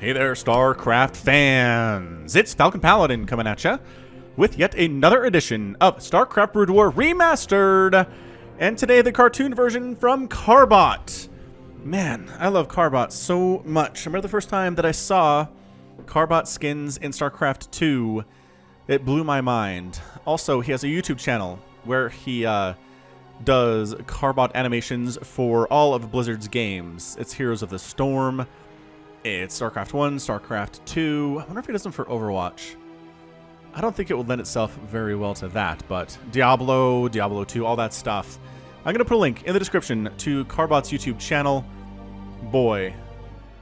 Hey there, Starcraft fans! It's Falcon Paladin coming at ya with yet another edition of Starcraft Brood War Remastered, and today the cartoon version from Carbot. Man, I love Carbot so much. I remember the first time that I saw Carbot skins in StarCraft 2. It blew my mind. Also, he has a YouTube channel where he does Carbot animations for all of Blizzard's games. It's Heroes of the Storm. It's StarCraft 1, StarCraft 2. I wonder if he does them for Overwatch. I don't think it would lend itself very well to that, but Diablo, Diablo 2, all that stuff. I'm going to put a link in the description to Carbot's YouTube channel. Boy,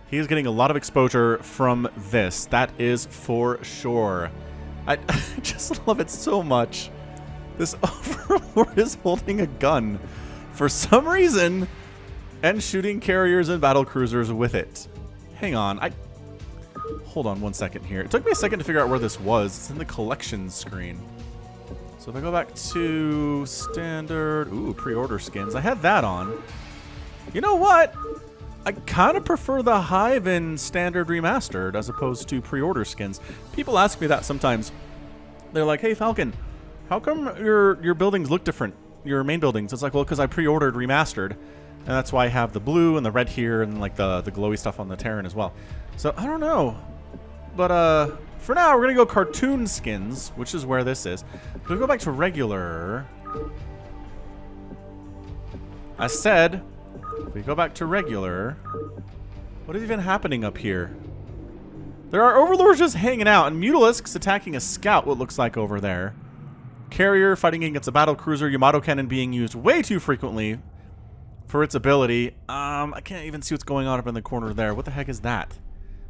he's getting a lot of exposure from this. That is for sure. I just love it so much. This Overlord is holding a gun for some reason and shooting carriers and battle cruisers with it. Hang on, hold on one second here. It took me a second to figure out where this was. It's in the collections screen. So if I go back to standard, ooh, pre-order skins. I had that on. You know what? I kind of prefer the Hive in standard remastered as opposed to pre-order skins. People ask me that sometimes. They're like, hey Falcon, how come your buildings look different? Your main buildings. It's like, well, because I pre-ordered remastered. And that's why I have the blue and the red here and like the glowy stuff on the Terran as well. So I don't know. But for now we're gonna go cartoon skins, which is where this is. We'll go back to regular. I said if we go back to regular. What is even happening up here? There are overlords just hanging out, and Mutalisk's attacking a scout, what looks like over there. Carrier fighting against a battle cruiser, Yamato cannon being used way too frequently for its ability. I can't even see what's going on up in the corner there. What the heck is that?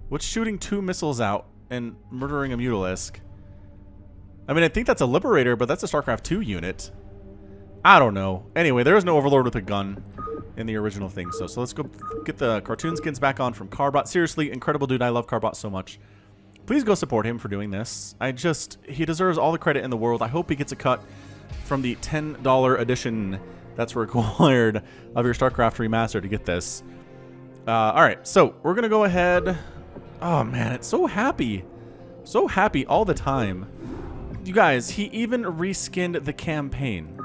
What's shooting 2 missiles out and murdering a Mutalisk? I mean, I think that's a Liberator, but that's a StarCraft 2 unit. I don't know. Anyway, there is no Overlord with a gun in the original thing. So let's go get the cartoon skins back on from Carbot. Seriously, incredible dude. I love Carbot so much. Please go support him for doing this. He deserves all the credit in the world. I hope he gets a cut from the $10 edition that's required of your StarCraft Remastered to get this. Alright, so we're going to go ahead. Oh man, it's so happy. So happy all the time. You guys, he even reskinned the campaign.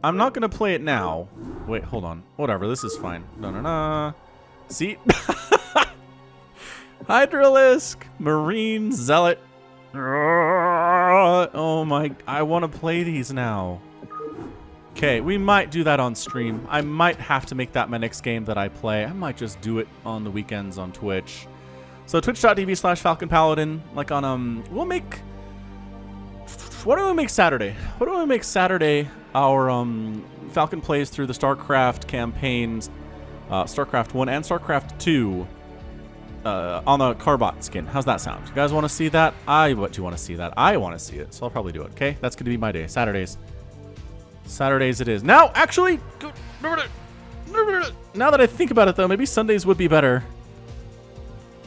I'm not going to play it now. Wait, hold on. Whatever, this is fine. No. See? Hydralisk, Marine, Zealot. Oh my, I want to play these now. Okay, we might do that on stream. I might have to make that my next game that I play. I might just do it on the weekends on Twitch. So twitch.tv/FalconPaladin. Like on, we'll make... What do we make Saturday? What do we make Saturday? Our Falcon plays through the StarCraft campaigns, StarCraft 1 and StarCraft 2 on the Carbot skin. How's that sound? You guys want to see that? I want to see that. I want to see it, so I'll probably do it, okay? That's going to be my day. Saturdays it is. Now, actually, now that I think about it, though, maybe Sundays would be better.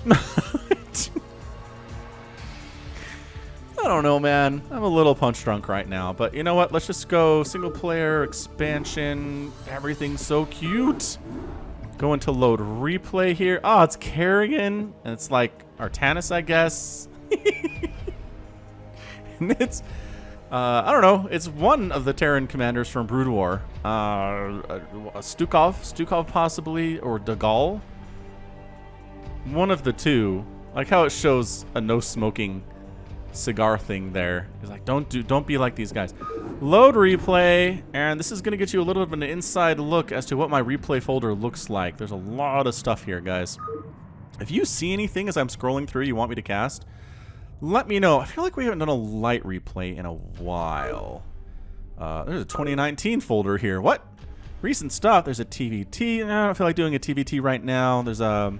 I don't know, man. I'm a little punch drunk right now, but you know what? Let's just go single player, expansion, everything's so cute. Go into load replay here. Oh, it's Kerrigan, and it's like Artanis, I guess. And it's... I don't know. It's one of the Terran commanders from Brood War. Stukov possibly, or Dagall. One of the two. Like how it shows a no smoking cigar thing there. He's like, don't be like these guys. Load replay, and this is gonna get you a little bit of an inside look as to what my replay folder looks like. There's a lot of stuff here, guys. If you see anything as I'm scrolling through you want me to cast, let me know. I feel like we haven't done a light replay in a while. There's a 2019 folder here. What? Recent stuff. There's a TVT. I don't feel like doing a TVT right now. There's a...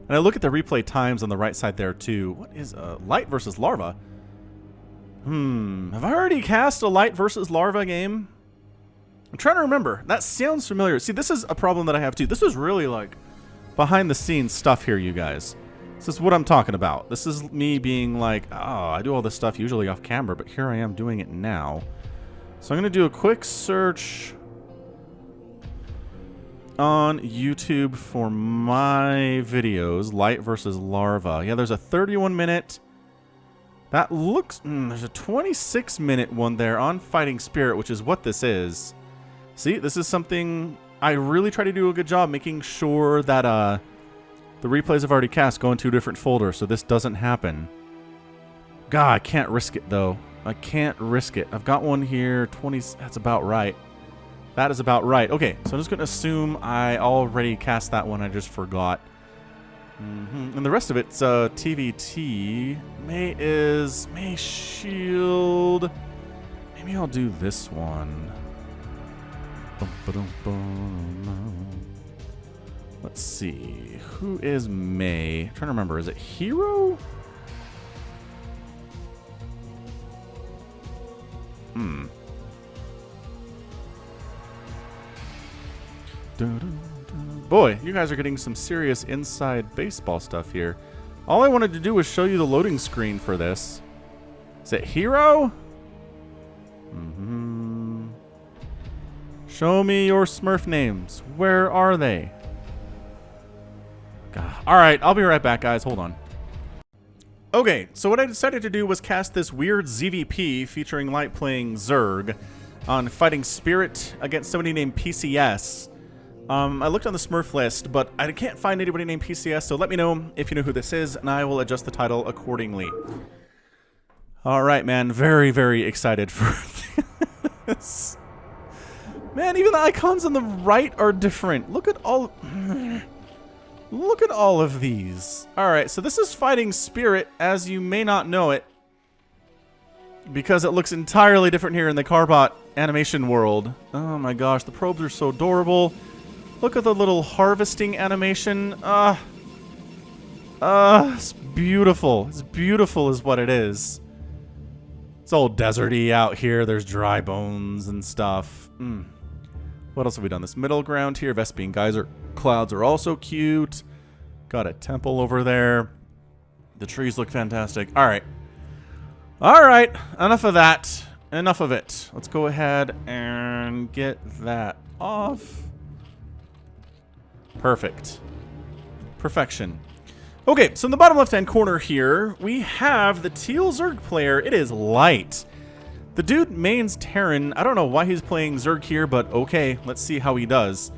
And I look at the replay times on the right side there, too. What is light versus larva? Have I already cast a light versus larva game? I'm trying to remember. That sounds familiar. See, this is a problem that I have, too. This is really, like, behind-the-scenes stuff here, you guys. This is what I'm talking about. This is me being like, oh, I do all this stuff usually off camera, but here I am doing it now. So I'm going to do a quick search on YouTube for my videos, Light versus Larva. Yeah, there's a 31-minute. That looks... there's a 26-minute one there on Fighting Spirit, which is what this is. See, this is something I really try to do a good job making sure that the replays I've already cast go into a different folder so this doesn't happen. God, I can't risk it, though. I can't risk it. I've got one here, 20... That's about right. That is about right. Okay, so I'm just going to assume I already cast that one. I just forgot. And the rest of it's TVT. May Shield. Maybe I'll do this one. Let's see. Who is May? I'm trying to remember. Is it Hero? Boy, you guys are getting some serious inside baseball stuff here. All I wanted to do was show you the loading screen for this. Is it Hero? Show me your Smurf names. Where are they? God. All right, I'll be right back, guys. Hold on. Okay, so what I decided to do was cast this weird ZVP featuring Light playing Zerg on Fighting Spirit against somebody named PCS. I looked on the Smurf list, but I can't find anybody named PCS, so let me know if you know who this is, and I will adjust the title accordingly. All right, man. Very, very excited for this. Man, even the icons on the right are different. Look at all... Look at all of these. All right, so this is Fighting Spirit, as you may not know it, because it looks entirely different here in the Carbot animation world. Oh my gosh, the probes are so adorable. Look at the little harvesting animation. It's beautiful. It's beautiful is what it is. It's all deserty out here. There's dry bones and stuff. What else have we done? This middle ground here. Vespian geyser clouds are also cute. Got a temple over there. The trees look fantastic. All right. All right. Enough of that. Enough of it. Let's go ahead and get that off. Perfect. Perfection. Okay, so in the bottom left-hand corner here, we have the Teal Zerg player. It is Light. The dude mains Terran. I don't know why he's playing Zerg here, but okay, let's see how he does.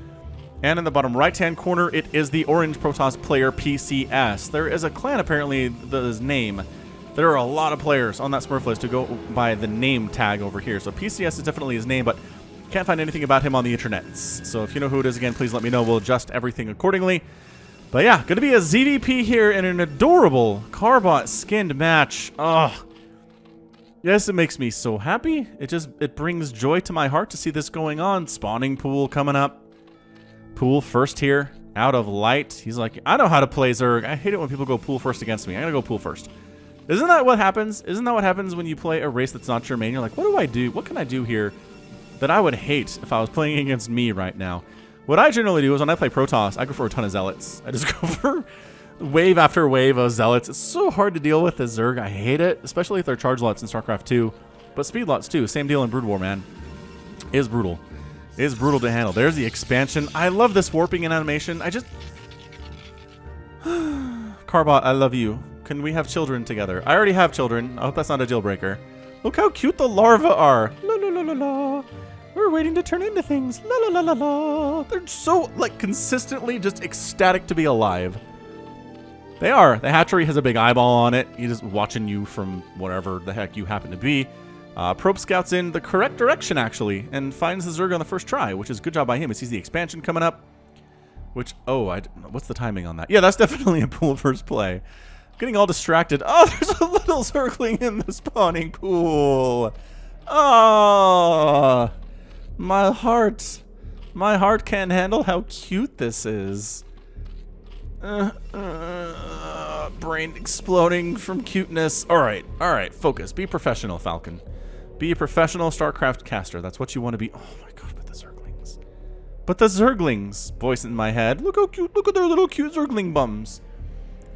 And in the bottom right-hand corner, it is the Orange Protoss player PCS. There is a clan, apparently, that is name. There are a lot of players on that Smurf list who go by the name tag over here. So PCS is definitely his name, but can't find anything about him on the internet. So if you know who it is, again, please let me know. We'll adjust everything accordingly. But yeah, going to be a ZVP here in an adorable Carbot skinned match. Oh, yes, it makes me so happy. It brings joy to my heart to see this going on. Spawning pool coming up. Pool first here, out of Light. He's like, I know how to play Zerg. I hate it when people go pool first against me. I'm going to go pool first. Isn't that what happens? Isn't that what happens when you play a race that's not your main? You're like, what do I do? What can I do here that I would hate if I was playing against me right now? What I generally do is when I play Protoss, I go for a ton of Zealots. I just go for wave after wave of Zealots. It's so hard to deal with as Zerg. I hate it, especially if they're charge lots in Starcraft 2. But speed lots too. Same deal in Brood War, man. It is brutal. It is brutal to handle. There's the expansion. I love this warping and animation. I just... Carbot, I love you. Can we have children together? I already have children. I hope that's not a deal breaker. Look how cute the larvae are. La la la la la. We're waiting to turn into things. La la la la la. They're so, like, consistently just ecstatic to be alive. They are. The hatchery has a big eyeball on it. He's just watching you from whatever the heck you happen to be. Probe scouts in the correct direction, actually, and finds the Zerg on the first try, which is good job by him. He sees the expansion coming up, which, what's the timing on that? Yeah, that's definitely a pool first play. Getting all distracted. Oh, there's a little Zergling in the spawning pool. Oh, my heart can't handle how cute this is. Brain exploding from cuteness. All right, focus. Be professional, Falcon. Be a professional StarCraft caster. That's what you want to be. Oh my god, but the Zerglings. But the Zerglings. Voice in my head. Look how cute. Look at their little cute Zergling bums.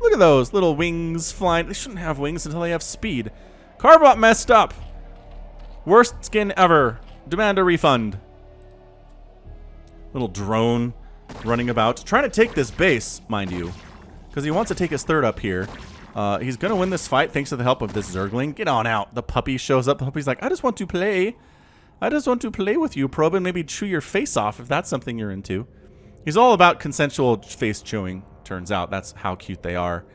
Look at those little wings flying. They shouldn't have wings until they have speed. Carbot messed up. Worst skin ever. Demand a refund. Little drone. running about, trying to take this base, mind you, because he wants to take his third up here. He's going to win this fight thanks to the help of this Zergling. Get on out. The puppy shows up. The puppy's like, I just want to play. I just want to play with you, probe, and maybe chew your face off if that's something you're into. He's all about consensual face chewing, turns out. That's how cute they are.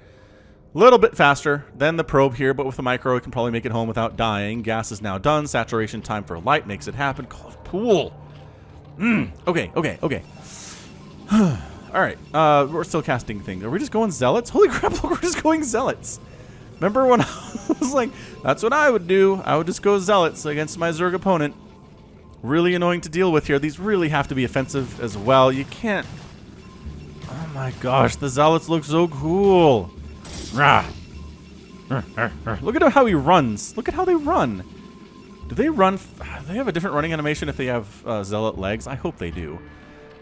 A little bit faster than the probe here, but with the micro, it can probably make it home without dying. Gas is now done. Saturation time for light makes it happen. Call it pool. Okay. All right, we're still casting things. Are we just going Zealots? Holy crap, we're just going Zealots. Remember when I was like, that's what I would do. I would just go Zealots against my Zerg opponent. Really annoying to deal with here. These really have to be offensive as well. You can't... Oh my gosh, the Zealots look so cool. Rah. Look at how he runs. Look at how they run. Do they run... Do they have a different running animation if they have Zealot legs? I hope they do.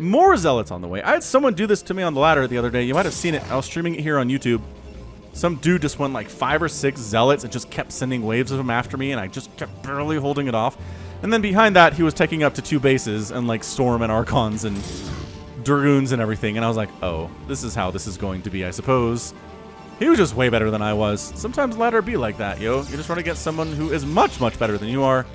More Zealots on the way. I had someone do this to me on the ladder the other day. You might have seen it. I was streaming it here on YouTube. Some dude just went like 5 or 6 Zealots and just kept sending waves of them after me, and I just kept barely holding it off. And then behind that, he was taking up to 2 bases and like Storm and Archons and Dragoons and everything. And I was like, oh, this is how this is going to be, I suppose. He was just way better than I was. Sometimes ladder be like that, yo. You just run against someone who is much, much better than you are.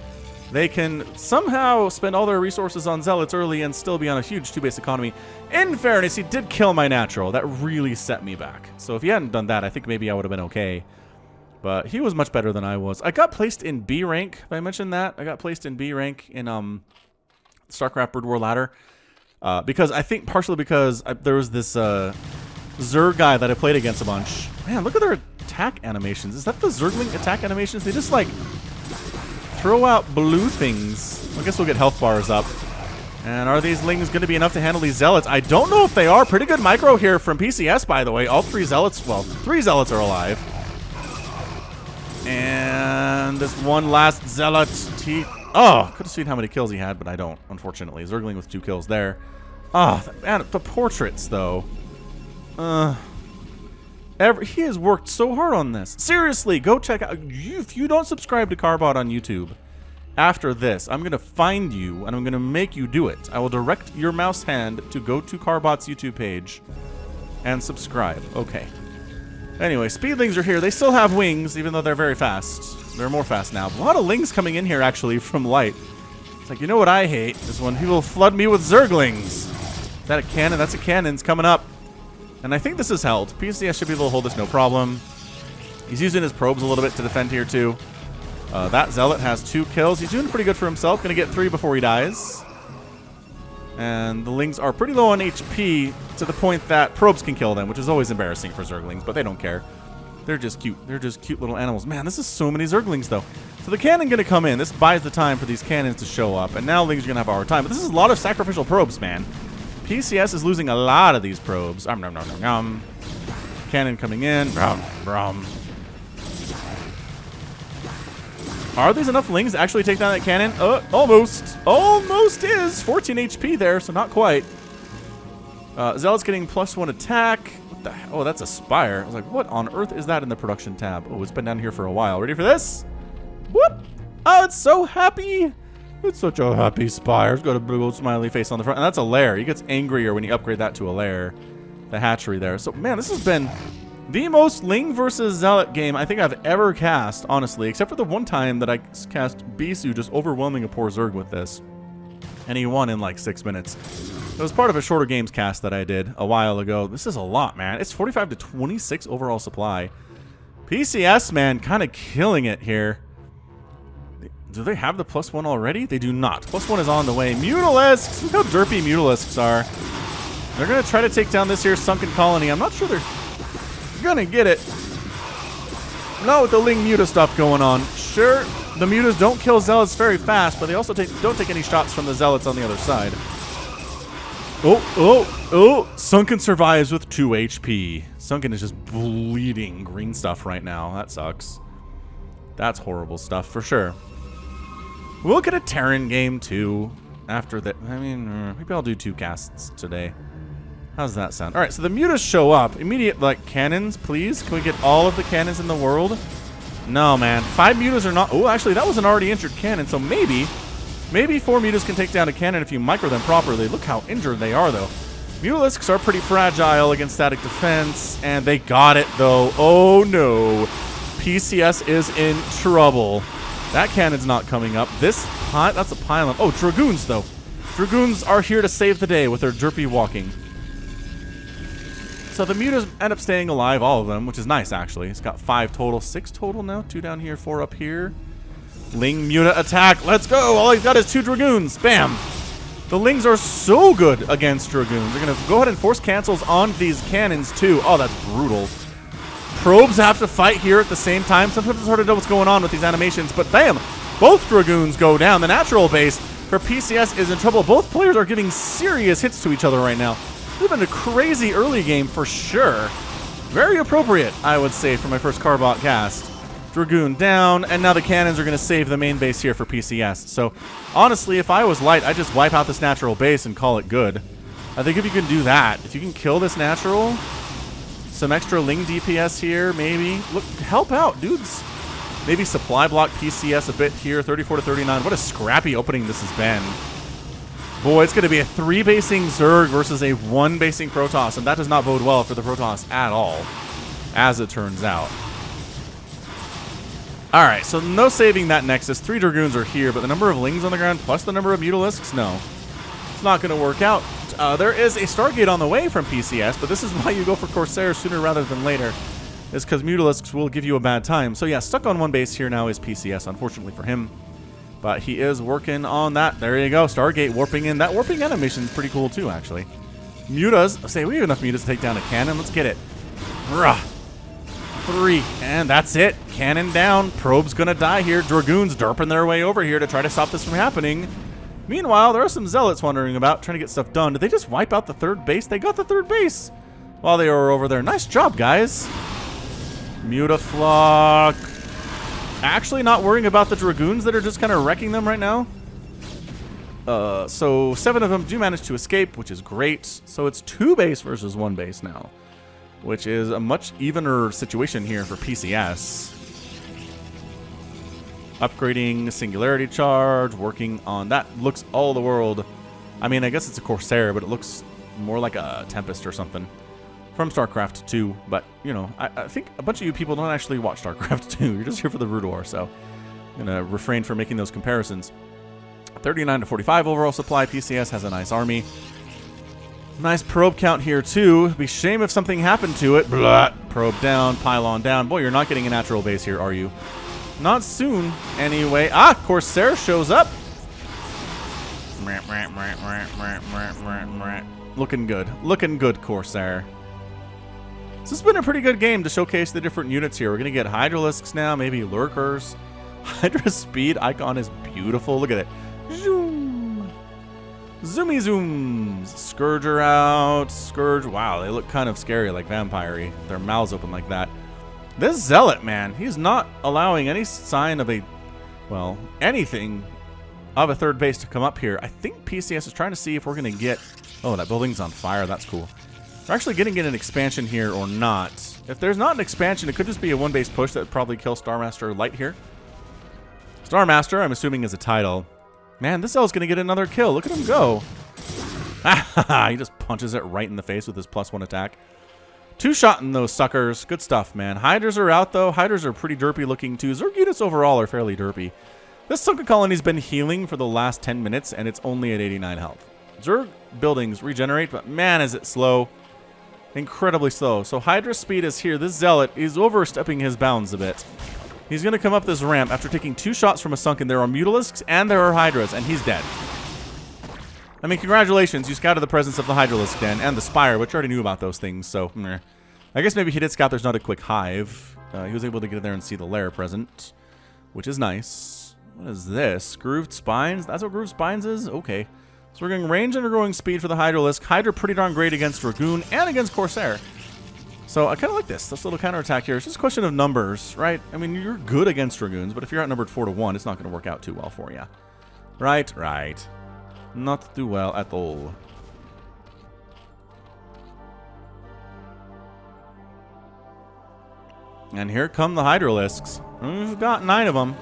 They can somehow spend all their resources on Zealots early and still be on a huge 2-base economy. In fairness, he did kill my natural. That really set me back. So if he hadn't done that, I think maybe I would have been okay. But he was much better than I was. I got placed in B rank. Have I mentioned that? I got placed in B rank in Starcraft Brood War ladder. Because I think partially because there was this Zerg guy that I played against a bunch. Man, look at their attack animations. Is that the Zergling attack animations? They just like... throw out blue things. I guess we'll get health bars up. And are these lings going to be enough to handle these Zealots? I don't know if they are. Pretty good micro here from PCS, by the way. All 3 Zealots, well, 3 Zealots are alive. And this one last Zealot. Oh, could have seen how many kills he had, but I don't, unfortunately. Zergling with 2 kills there. Oh, man, the portraits, though. He has worked so hard on this. Seriously, go check out. If you don't subscribe to Carbot on YouTube, after this, I'm going to find you, and I'm going to make you do it. I will direct your mouse hand to go to Carbot's YouTube page and subscribe. Okay. Anyway, speedlings are here. They still have wings, even though they're very fast. They're more fast now. A lot of lings coming in here, actually, from light. It's like, you know what I hate? Is when people flood me with Zerglings. Is that a cannon? That's a cannon. It's coming up. And I think this is held. PCS should be able to hold this no problem. He's using his probes a little bit to defend here, too. That Zealot has 2 kills. He's doing pretty good for himself. Going to get 3 before he dies. And the lings are pretty low on HP to the point that probes can kill them, which is always embarrassing for Zerglings, but they don't care. They're just cute. They're just cute little animals. Man, this is so many Zerglings, though. So the cannon going to come in. This buys the time for these cannons to show up. And now lings are going to have a hard time. But this is a lot of sacrificial probes, man. PCS is losing a lot of these probes. Cannon coming in. Are these enough lings to actually take down that cannon? Almost. Almost is. 14 HP there, so not quite. Zealot's getting +1 attack. What the hell? Oh, that's a spire. I was like, what on earth is that in the production tab? Oh, it's been down here for a while. Ready for this? Whoop! Oh, it's so happy. It's such a happy spire. It's got a big old smiley face on the front. And that's a lair. He gets angrier when you upgrade that to a lair. The hatchery there. So, man, this has been the most Ling versus Zealot game I think I've ever cast, honestly. Except for the one time that I cast Bisu just overwhelming a poor Zerg with this. And he won in like 6 minutes. It was part of a shorter games cast that I did a while ago. This is a lot, man. It's 45 to 26 overall supply. PCS, man, kind of killing it here. Do they have the +1 already? They do not. +1 is on the way. Mutalisks! Look how derpy Mutalisks are. They're going to try to take down this here sunken colony. I'm not sure they're going to get it. Not with the Ling Muta stuff going on. Sure, the Mutas don't kill Zealots very fast, but they also don't take any shots from the Zealots on the other side. Oh! Sunken survives with 2 HP. Sunken is just bleeding green stuff right now. That sucks. That's horrible stuff for sure. We'll get a Terran game too after that. I mean, maybe I'll do 2 casts today. How's that sound? All right, so the Mutas show up. Immediate, like, cannons, please. Can we get all of the cannons in the world? No, man. 5 Mutas are not... Oh, actually, that was an already injured cannon, so maybe 4 Mutas can take down a cannon if you micro them properly. Look how injured they are, though. Mutalisks are pretty fragile against static defense, and they got it, though. Oh, no. PCS is in trouble. That cannon's not coming up. That's a pylon. Oh, Dragoons, though. Dragoons are here to save the day with their derpy walking. So the Mutas end up staying alive, all of them, which is nice, actually. It's got 5 total. 6 total now. 2 down here, 4 up here. Ling Muta attack. Let's go. All he's got is 2 Dragoons. Bam. The Lings are so good against Dragoons. They're going to go ahead and force cancels on these cannons, too. Oh, that's brutal. Probes have to fight here at the same time. Sometimes it's hard to know what's going on with these animations, but bam. Both Dragoons go down. The natural base for PCS is in trouble. Both players are giving serious hits to each other right now. It's been a crazy early game for sure. Very appropriate, I would say, for my first Carbot cast. Dragoon down, and now the cannons are going to save the main base here for PCS. So, honestly, if I was light, I'd just wipe out this natural base and call it good. I think if you can do that, if you can kill this natural, some extra Ling DPS here, maybe. Look, help out, dudes. Maybe supply block PCS a bit here, 34 to 39. What a scrappy opening this has been. Boy, it's going to be a 3-basing Zerg versus a 1-basing Protoss, and that does not bode well for the Protoss at all, as it turns out. Alright, so no saving that Nexus. 3 Dragoons are here, but the number of Lings on the ground plus the number of Mutalisks? No. It's not going to work out. There is a Stargate on the way from PCS, but this is why you go for Corsair sooner rather than later, is because Mutalisks will give you a bad time. So yeah, stuck on 1 base here now is PCS, unfortunately for him. But he is working on that. There you go. Stargate warping in. That warping animation is pretty cool too, actually. Mutas. Say, we have enough Mutas to take down a cannon. Let's get it. Rah. 3. And that's it. Cannon down. Probe's going to die here. Dragoons derping their way over here to try to stop this from happening. Meanwhile, there are some Zealots wandering about trying to get stuff done. Did they just wipe out the 3rd base? They got the 3rd base while they were over there. Nice job, guys. Mutaflock. Actually not worrying about the Dragoons that are just kind of wrecking them right now. So 7 of them do manage to escape, which is great. So it's 2 base versus 1 base now, which is a much evener situation here for PCS. Upgrading Singularity Charge, working on that. Looks all the world. I mean, I guess it's a Corsair, but it looks more like a Tempest or something from Starcraft 2. But, you know, I think a bunch of you people don't actually watch Starcraft 2. You're just here for the Brood War, so I'm going to refrain from making those comparisons. 39 to 45 overall supply. PCS has a nice army. Nice probe count here, too. It'd be a shame if something happened to it. Blah. Probe down, pylon down. Boy, you're not getting a natural base here, are you? Not soon, anyway. Ah, Corsair shows up. Looking good. Looking good, Corsair. This has been a pretty good game to showcase the different units here. We're going to get Hydralisks now, maybe Lurkers. Hydra's speed icon is beautiful. Look at it. Zoom. Zoomy zooms. Scourger out. Scourge. Wow, they look kind of scary, like vampire-y. Their mouths open like that. This Zealot, man, he's not allowing any sign of a, well, anything of a 3rd base to come up here. I think PCS is trying to see if we're going to get... Oh, that building's on fire. That's cool. We're actually going to get an expansion here or not. If there's not an expansion, it could just be a 1-base push that would probably kill Starmaster Light here. Starmaster, I'm assuming, is a title. Man, this Zealot's going to get another kill. Look at him go. He just punches it right in the face with his +1 attack. 2-shotting those suckers. Good stuff, man. Hydras are out, though. Hydras are pretty derpy looking, too. Zerg units overall are fairly derpy. This Sunken Colony's been healing for the last 10 minutes, and it's only at 89 health. Zerg buildings regenerate, but man, is it slow. Incredibly slow. So Hydra speed is here. This Zealot is overstepping his bounds a bit. He's going to come up this ramp after taking 2 shots from a Sunken. There are Mutalisks and there are Hydras, and he's dead. I mean, congratulations. You scouted the presence of the Hydralisk den and the Spire, which you already knew about those things, so meh. I guess maybe he did scout there's not a quick hive. He was able to get in there and see the lair present, which is nice. What is this? Grooved Spines? That's what Grooved Spines is? Okay. So we're getting range and growing speed for the Hydralisk. Hydra pretty darn great against Dragoon and against Corsair. So I kind of like this little counterattack here. It's just a question of numbers, right? I mean, you're good against Dragoons, but if you're outnumbered 4 to 1, it's not going to work out too well for you. Right, right. Not too well at all. And here come the Hydralisks. We've got 9 of them.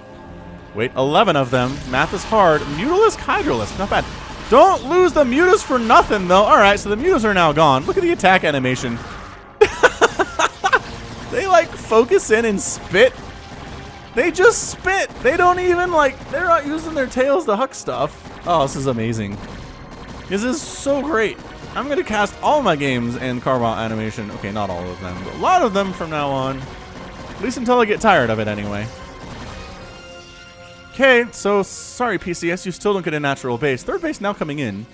Wait, 11 of them. Math is hard. Mutalisk, Hydralisk. Not bad. Don't lose the mutas for nothing, though. All right, so the mutas are now gone. Look at the attack animation. They, like, focus in and spit. They just spit. They don't even, like, they're not using their tails to huck stuff. Oh, this is amazing. This is so great. I'm going to cast all my games in Carbot animation. Okay, not all of them, but a lot of them from now on. At least until I get tired of it anyway. Okay, so sorry PCS, you still don't get a natural base. Third base now coming in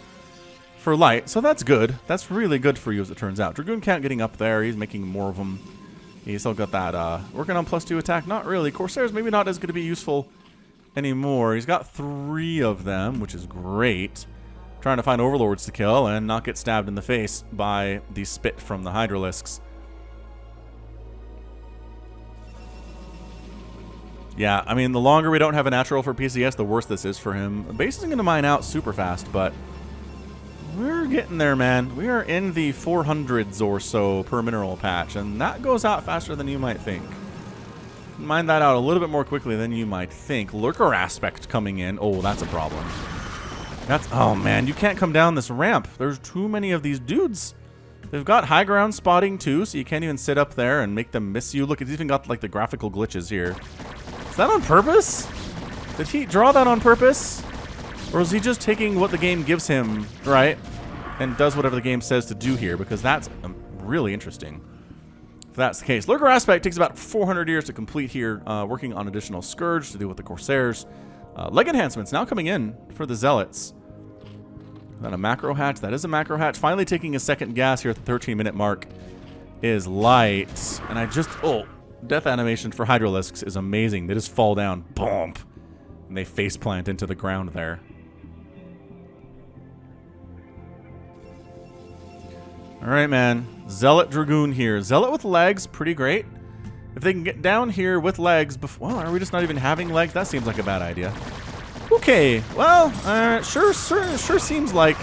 for light, so that's good. That's really good for you as it turns out. Dragoon Count getting up there. He's making more of them. He's still got that working on +2 attack. Not really. Corsairs maybe not as going to be useful anymore. He's got 3 of them, which is great. Trying to find overlords to kill and not get stabbed in the face by the spit from the Hydralisks. Yeah, I mean, the longer we don't have a natural for PCS, the worse this is for him. The base isn't going to mine out super fast, but we're getting there, man. We are in the 400s or so per mineral patch, and that goes out faster than you might think. Mine that out a little bit more quickly than you might think. Lurker aspect coming in. Oh, that's a problem. Oh man, you can't come down this ramp. There's too many of these dudes. They've got high ground spotting too, so you can't even sit up there and make them miss you. Look, it's even got like the graphical glitches here. Is that on purpose? Did he draw that on purpose? Or is he just taking what the game gives him, right? And does whatever the game says to do here, because that's really interesting. If that's the case. Lurker Aspect takes about 400 years to complete here, working on additional Scourge to deal with the Corsairs. Leg enhancements now coming in for the Zealots. Then a macro hatch. That is a macro hatch. Finally taking a second gas here at the 13-minute mark is light. And I just... Oh, death animation for Hydralisks is amazing. They just fall down. Boom. And they faceplant into the ground there. Alright, man. Zealot Dragoon here. Zealot with legs. Pretty great. If they can get down here with legs before... Well, are we just not even having legs? That seems like a bad idea. Okay, well, sure seems like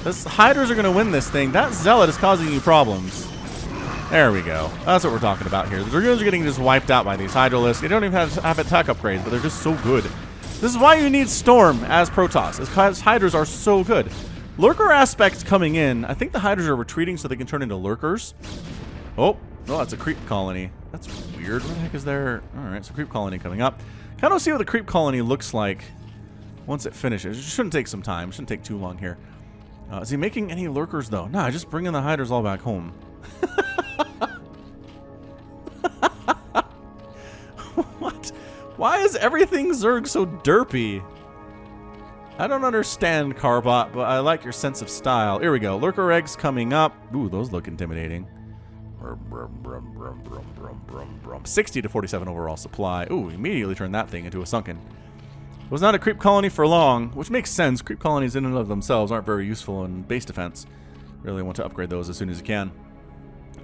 this Hydras are going to win this thing. That Zealot is causing you problems. There we go. That's what we're talking about here. The Dragoons are getting just wiped out by these Hydralisks. They don't even have attack upgrades, but they're just so good. This is why you need Storm as Protoss, because Hydras are so good. Lurker aspects coming in. I think the Hydras are retreating so they can turn into Lurkers. Oh, that's a creep colony. That's weird. What the heck is there? All right, so creep colony coming up. Kind of see what the creep colony looks like once it finishes. It shouldn't take some time. It shouldn't take too long here. Is he making any Lurkers, though? Nah, just bringing the Hydras all back home. What? Why is everything Zerg so derpy? I don't understand, Carbot, but I like your sense of style. Here we go. Lurker eggs coming up. Ooh, those look intimidating. 60 to 47 overall supply. Ooh, immediately turned that thing into a sunken. It was not a creep colony for long, which makes sense. Creep colonies in and of themselves aren't very useful in base defense. Really want to upgrade those as soon as you can.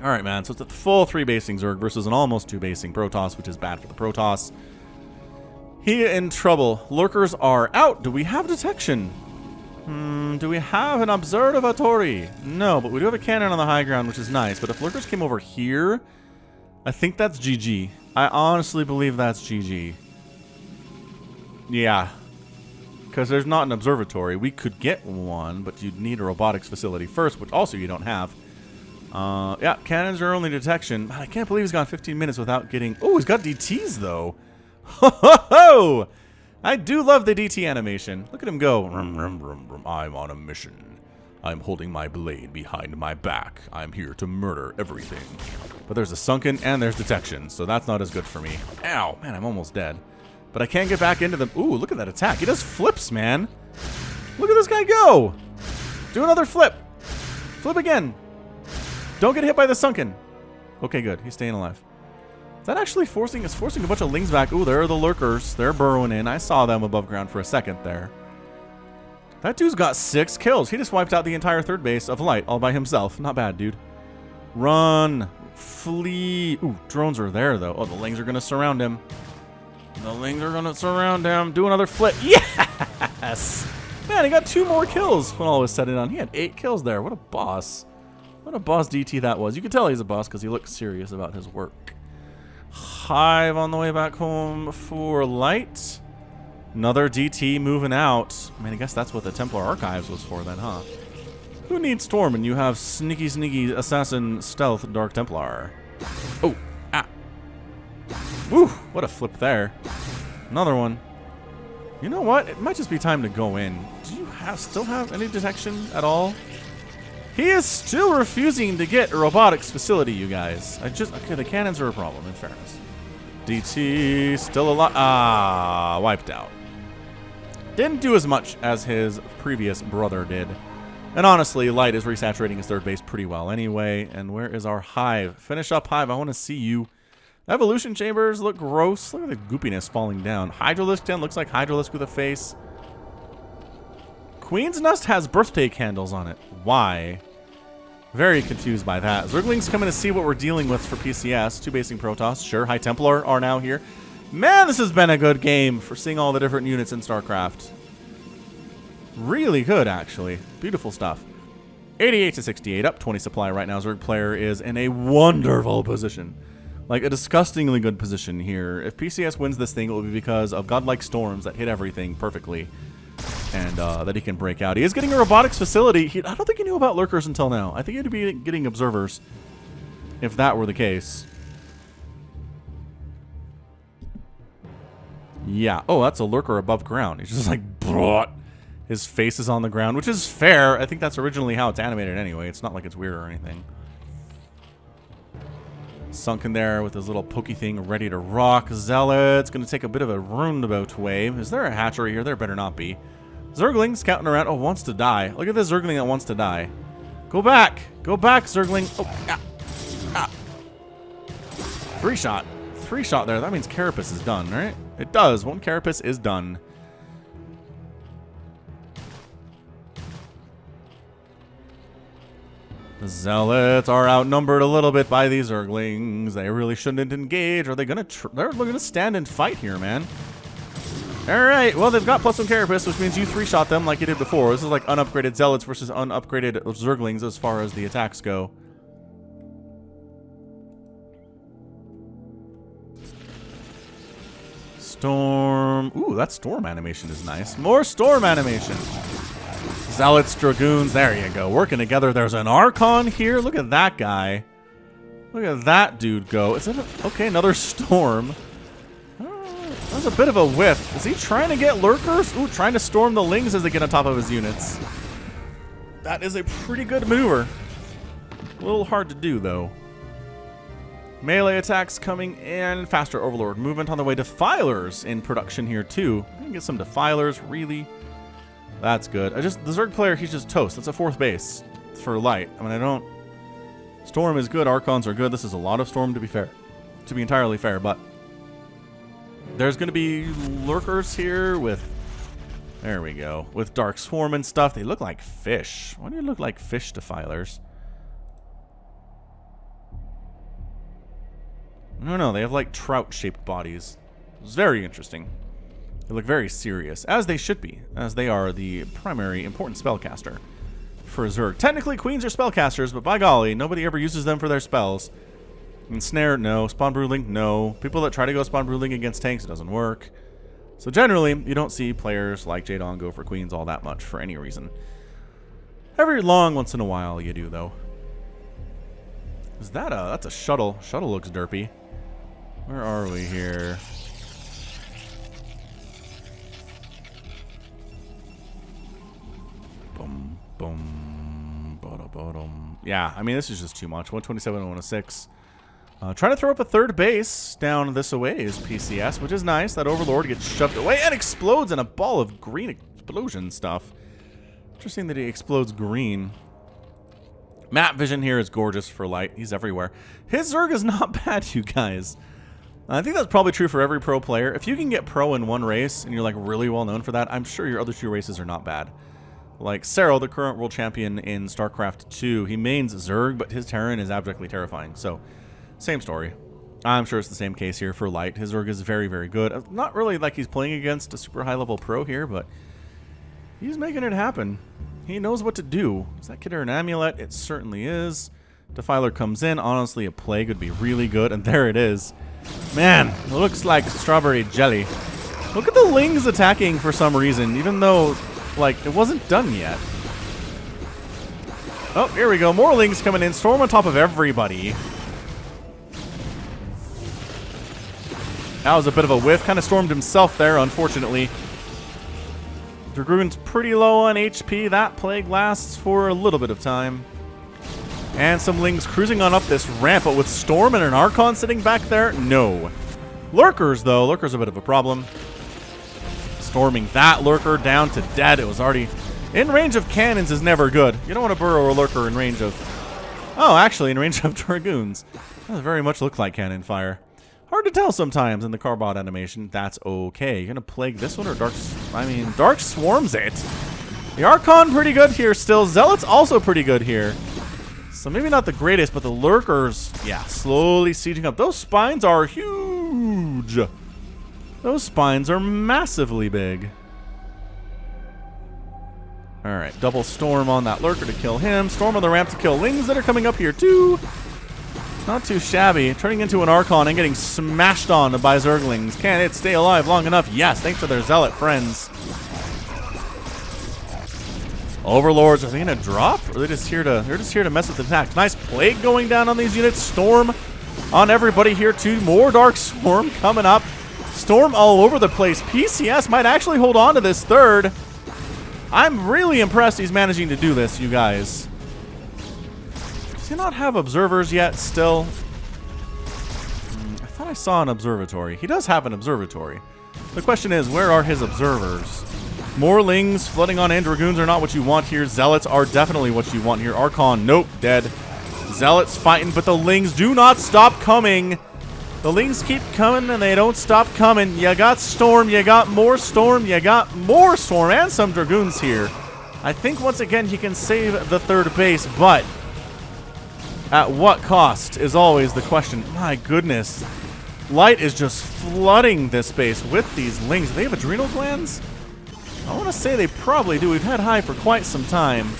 Alright, man, so it's a full 3 basing Zerg versus an almost 2 basing Protoss, which is bad for the Protoss. He in trouble. Lurkers are out. Do we have detection? Do we have an observatory? No, but we do have a cannon on the high ground, which is nice. But if Lurkers came over here, I think that's GG. I honestly believe that's GG. Yeah. Because there's not an observatory. We could get one, but you'd need a robotics facility first, which also you don't have. Yeah, cannons are only detection. I can't believe he's gone 15 minutes without getting... Oh, he's got DTs, though. Ho, ho, ho! I do love the DT animation. Look at him go. Rum, rum, rum, rum. I'm on a mission. I'm holding my blade behind my back. I'm here to murder everything. But there's a sunken and there's detection, so that's not as good for me. Ow! Man, I'm almost dead. But I can't get back into them. Ooh, look at that attack. He does flips, man. Look at this guy go. Do another flip. Flip again. Don't get hit by the sunken. Okay, good. He's staying alive. Is that actually forcing a bunch of lings back? Ooh, there are the Lurkers. They're burrowing in. I saw them above ground for a second there. That dude's got 6 kills. He just wiped out the entire third base of light all by himself. Not bad, dude. Run. Flee. Ooh, drones are there, though. Oh, the lings are going to surround him. The lings are going to surround him. Do another flip. Yes! Man, he got 2 more kills when all was said and done. He had 8 kills there. What a boss. What a boss DT that was. You can tell he's a boss because he looks serious about his work. Hive on the way back home for light. Another DT moving out. I mean, I guess that's what the Templar Archives was for then, huh? Who needs Storm when you have sneaky, sneaky assassin stealth Dark Templar? Oh, ah. Woo, what a flip there. Another one. You know what? It might just be time to go in. Do you still have any detection at all? He is still refusing to get a robotics facility, you guys. Okay, the cannons are a problem, in fairness. DT still alive. Ah, wiped out. Didn't do as much as his previous brother did. And honestly, Light is resaturating his third base pretty well anyway. And where is our Hive? Finish up, Hive. I want to see you. Evolution chambers look gross. Look at the goopiness falling down. Hydralisk 10 looks like Hydralisk with a face. Queen's Nest has birthday candles on it. Why? Very confused by that. Zergling's coming to see what we're dealing with for PCS. 2 basing Protoss. Sure, High Templar are now here. Man, this has been a good game for seeing all the different units in Starcraft. Really good, actually. Beautiful stuff. 88 to 68 up. 20 supply right now. Zerg player is in a wonderful position. Like, a disgustingly good position here. If PCS wins this thing, it will be because of godlike storms that hit everything perfectly. And that he can break out. He is getting a robotics facility. I don't think he knew about lurkers until now. I think he'd be getting observers if that were the case. Yeah. Oh, that's a lurker above ground. He's just like, brought. His face is on the ground, which is fair. I think that's originally how it's animated anyway. It's not like it's weird or anything. Sunk in there with his little pokey thing ready to rock. Zealot's going to take a bit of a roundabout way. Is there a hatchery here? There better not be. Zergling scouting around. Oh, wants to die. Look at this Zergling that wants to die. Go back. Go back, Zergling. Oh, ah. Ah. 3-shot. 3-shot there. That means Carapace is done, right? It does. 1 Carapace is done. The Zealots are outnumbered a little bit by these Zerglings. They really shouldn't engage. Are they gonna? They're gonna stand and fight here, man. All right. Well, they've got +1 Carapace, which means you 3-shot them like you did before. This is like unupgraded Zealots versus unupgraded Zerglings as far as the attacks go. Storm. Ooh, that storm animation is nice. More storm animation. Zealots, Dragoons, there you go. Working together. There's an Archon here. Look at that guy. Look at that dude go. Is it okay, another storm. That's a bit of a whiff. Is he trying to get lurkers? Ooh, trying to storm the Lings as they get on top of his units. That is a pretty good maneuver. A little hard to do, though. Melee attacks coming in. Faster Overlord movement on the way. Defilers in production here, too. We can get some Defilers, really. That's good. The Zerg player, he's just toast. That's a 4th base for Light. I mean, Storm is good. Archons are good. This is a lot of Storm, to be fair. To be entirely fair, but there's going to be lurkers here with... There we go. With Dark Swarm and stuff. They look like fish. Why do you look like fish, Defilers? No, they have like trout-shaped bodies. It's very interesting. They look very serious, as they should be, as they are the primary important spellcaster for Zerg. Technically, Queens are spellcasters, but by golly, nobody ever uses them for their spells. Ensnare, no. Spawn Broodling, no. People that try to go Spawn Broodling against tanks, it doesn't work. So generally, you don't see players like Jadon go for Queens all that much for any reason. Every once in a while you do, though. Is that that's a shuttle. Shuttle looks derpy. Where are we here? Boom, boom, bottom. Yeah, I mean, this is just too much. 127 and 106. Trying to throw up a 3rd base down this away is PCS, which is nice. That Overlord gets shoved away and explodes in a ball of green explosion stuff. Interesting that he explodes green. Map vision here is gorgeous for Light. He's everywhere. His Zerg is not bad, you guys. I think that's probably true for every pro player. If you can get pro in one race and you're like really well known for that, I'm sure your other 2 races are not bad. Like Cero, the current world champion in StarCraft 2, he mains Zerg, but his Terran is abjectly terrifying. So, same story. I'm sure it's the same case here for Light. His Zerg is very, very good. Not really like he's playing against a super high-level pro here, but he's making it happen. He knows what to do. Is that Kidder an amulet? It certainly is. Defiler comes in. Honestly, a Plague would be really good, and there it is. Man, it looks like strawberry jelly. Look at the Lings attacking for some reason, even though, like, it wasn't done yet. Oh, here we go. More Lings coming in. Storm on top of everybody. That was a bit of a whiff. Kind of stormed himself there, unfortunately. Dragoon's pretty low on HP. That plague lasts for a little bit of time. And some Lings cruising on up this ramp, but with Storm and an Archon sitting back there, no. Lurkers, though. Lurker's a bit of a problem. Storming that Lurker down to dead. It was already... In range of cannons is never good. You don't want to burrow a Lurker in range of... Oh, actually, in range of Dragoons. That does very much look like cannon fire. Hard to tell sometimes in the Carbot animation. That's okay. You're going to Plague this one or Dark... I mean, Dark Swarms it. The Archon pretty good here still. Zealot's also pretty good here. So maybe not the greatest, but the Lurkers, yeah, slowly sieging up. Those spines are huge. Those spines are massively big. All right, double Storm on that Lurker to kill him. Storm on the ramp to kill Lings that are coming up here too. Not too shabby. Turning into an Archon and getting smashed on by Zerglings. Can it stay alive long enough? Yes, thanks to their Zealot friends. Overlords, are they gonna drop? Or are they just here to mess with the attack? Nice Plague going down on these units. Storm on everybody here too. More Dark Swarm coming up. Storm all over the place. PCS might actually hold on to this third. I'm really impressed he's managing to do this, you guys. Does he not have observers yet still? I thought I saw an observatory. He does have an observatory. The question is, where are his observers? More Lings flooding on, and Dragoons are not what you want here. Zealots are definitely what you want here. Archon, nope, dead. Zealots fighting, but the Lings do not stop coming. The Lings keep coming, and they don't stop coming. You got Storm, you got more Storm, you got more Storm, and some Dragoons here. I think, once again, he can save the third base, but at what cost is always the question. My goodness. Light is just flooding this base with these Lings. Do they have adrenal glands? I want to say they probably do. We've had high for quite some time.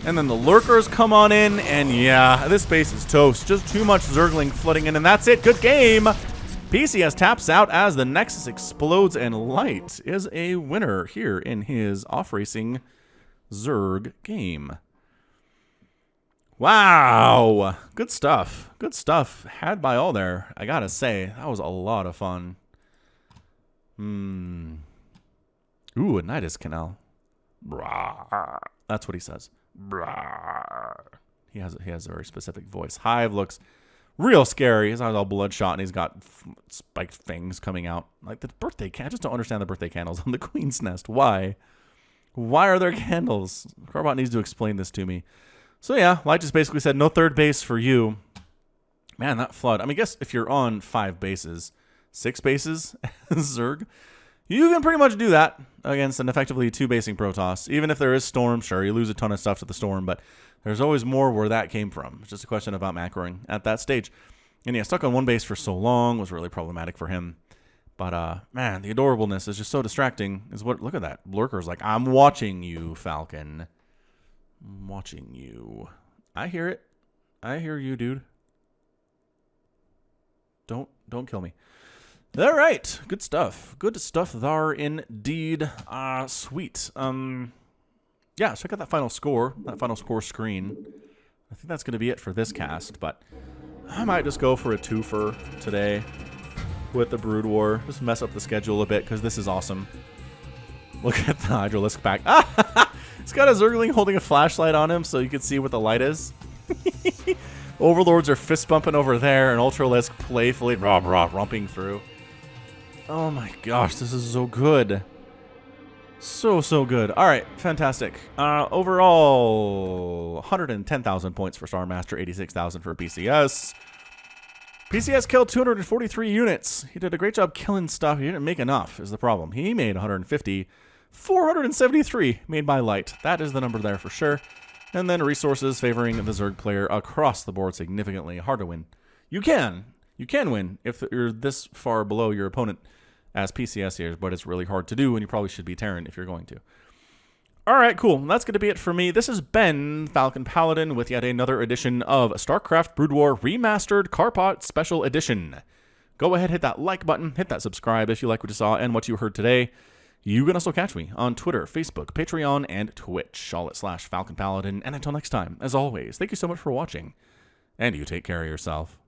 And then the Lurkers come on in, and yeah, this base is toast. Just too much Zergling flooding in, and that's it. Good game. PCS taps out as the Nexus explodes, and Light is a winner here in his off-racing Zerg game. Wow. Good stuff. Good stuff. Had by all there. I gotta say, that was a lot of fun. Ooh, a Nidus Canal. Brah. That's what he says. Brah. He has a very specific voice. Hive looks real scary. His eyes all bloodshot, and he's got spiked fangs coming out. Like the birthday candle. I just don't understand the birthday candles on the Queen's Nest. Why? Why are there candles? Carbot needs to explain this to me. So yeah, Light just basically said, no third base for you. Man, that flood. I mean, I guess if you're on 5 bases, 6 bases, Zerg, you can pretty much do that against an effectively 2-basing Protoss. Even if there is Storm, sure, you lose a ton of stuff to the Storm, but there's always more where that came from. It's just a question about macroing at that stage. And yeah, stuck on 1 base for so long was really problematic for him. But, man, the adorableness is just so distracting. Look at that. Lurker's like, I'm watching you, Falcon. I'm watching you. I hear it. I hear you, dude. Don't kill me. All right, good stuff. Good stuff there indeed. Sweet. Yeah, check out that final score. That final score screen. I think that's going to be it for this cast, but I might just go for a twofer today with the Brood War. Just mess up the schedule a bit because this is awesome. Look at the Hydralisk pack. It's got a Zergling holding a flashlight on him so you can see what the light is. Overlords are fist bumping over there, and Ultralisk playfully romping through. Oh my gosh, this is so good. So good. All right, fantastic. Overall, 110,000 points for Star Master, 86,000 for PCS. PCS killed 243 units. He did a great job killing stuff. He didn't make enough is the problem. He made 150. 473 made by Light. That is the number there for sure. And then resources favoring the Zerg player across the board significantly. Hard to win. You can win if you're this far below your opponent as PCS here, but it's really hard to do, and you probably should be Terran if you're going to. All right, cool. That's going to be it for me. This has been Falcon Paladin with yet another edition of StarCraft Brood War Remastered Carbot Special Edition. Go ahead, hit that like button, hit that subscribe if you like what you saw and what you heard today. You can also catch me on Twitter, Facebook, Patreon, and Twitch, all at /Falcon Paladin. And until next time, as always, thank you so much for watching, and you take care of yourself.